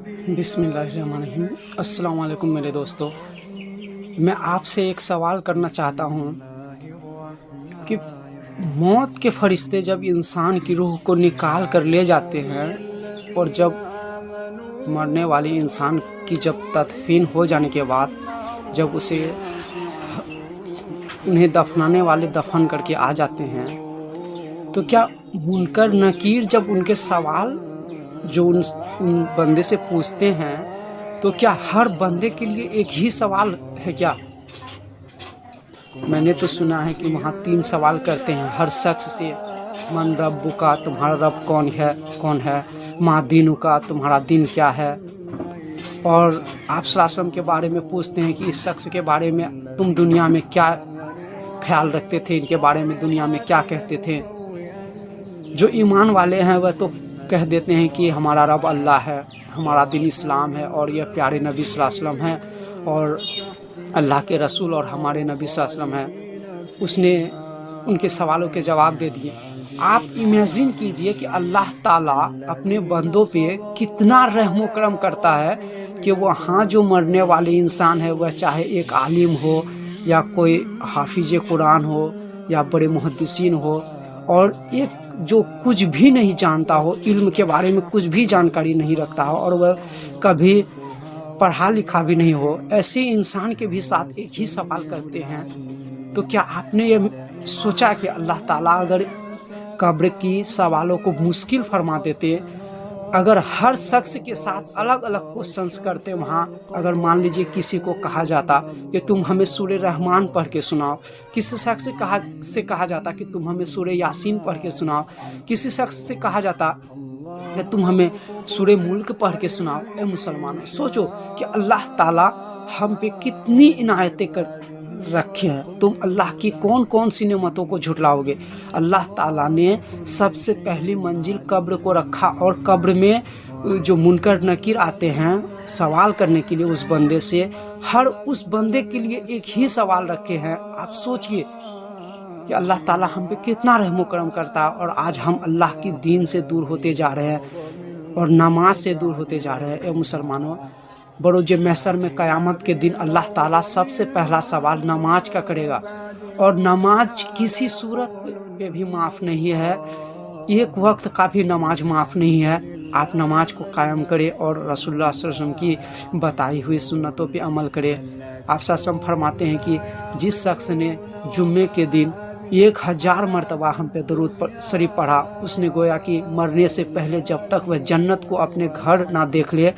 बिस्मिल्लाहिर्रहमानिर्रहीम। अस्सलाम वालेकुम मेरे दोस्तों, मैं आपसे एक सवाल करना चाहता हूँ कि मौत के फरिश्ते जब इंसान की रूह को निकाल कर ले जाते हैं और जब मरने वाले इंसान की जब तदफीन हो जाने के बाद जब उसे उन्हें दफनाने वाले दफन करके आ जाते हैं, तो क्या मुनकर नकीर जब उनके सवाल जो उन बंदे से पूछते हैं, तो क्या हर बंदे के लिए एक ही सवाल है क्या? मैंने तो सुना है कि वहाँ 3 सवाल करते हैं हर शख्स से। मन रब्बु का, तुम्हारा रब कौन है, मा दीनु का, तुम्हारा दिन क्या है, और आप सल्लल्लाहु अलैहि वसल्लम के बारे में पूछते हैं कि इस शख्स के बारे में तुम दुनिया में क्या ख्याल रखते थे, इनके बारे में दुनिया में क्या कहते थे। जो ईमान वाले हैं वह तो कह देते हैं कि हमारा रब अल्लाह है, हमारा दिन इस्लाम है और यह प्यारे नबी सल्लल्लाहु अलैहि वसल्लम हैं और अल्लाह के रसूल और हमारे नबी सल्लल्लाहु अलैहि वसल्लम हैं। उसने उनके सवालों के जवाब दे दिए। आप इमेजिन कीजिए कि अल्लाह ताला अपने बंदों पे कितना रहम करम करता है कि वहाँ जो मरने वाले इंसान है, वह चाहे एक आलिम हो या कोई हाफिज कुरान हो या बड़े मुहद्दिसीन हो, और एक जो कुछ भी नहीं जानता हो, इल्म के बारे में कुछ भी जानकारी नहीं रखता हो और वह कभी पढ़ा लिखा भी नहीं हो, ऐसे इंसान के भी साथ एक ही सवाल करते हैं। तो क्या आपने ये सोचा कि अल्लाह ताला अगर कब्र की सवालों को मुश्किल फरमा देते, अगर हर शख्स के साथ अलग अलग क्वेश्चंस करते, वहाँ अगर मान लीजिए किसी को कहा जाता कि तुम हमें सूरह रहमान पढ़ के सुनाओ, किसी शख्स से कहा जाता कि तुम हमें सूरह यासीन पढ़ के सुनाओ, किसी शख्स से कहा जाता कि तुम हमें सूरह मुल्क पढ़ के सुनाओ। ए मुसलमानों, सोचो कि अल्लाह ताला हम पे कितनी इनायतें कर रखे हैं। तुम अल्लाह की कौन कौन सी नेमतों को झुटलाओगे। अल्लाह ताला ने सबसे पहली मंजिल कब्र को रखा और कब्र में जो मुनकर नकीर आते हैं सवाल करने के लिए उस बंदे से, हर उस बंदे के लिए एक ही सवाल रखे हैं। आप सोचिए कि अल्लाह ताला हम पे कितना रहम करम करता है, और आज हम अल्लाह की दीन से दूर होते जा रहे हैं और नमाज से दूर होते जा रहे हैं। ए मुसलमानों, बरोज महशर में क़यामत के दिन अल्लाह ताला सबसे पहला सवाल नमाज का करेगा, और नमाज किसी सूरत पे भी माफ़ नहीं है, एक वक्त का भी नमाज माफ़ नहीं है। आप नमाज को कायम करें और रसूलुल्लाह सल्लल्लाहु अलैहि वसल्लम की बताई हुई सुन्नतों पे अमल करें। आप सल्लल्लाहु अलैहि वसल्लम फरमाते हैं कि जिस शख्स ने जुम्मे के दिन 1000 मरतबा हम पे दरूद शरीफ पढ़ा, उसने गोया कि मरने से पहले जब तक वह जन्नत को अपने घर ना देख ले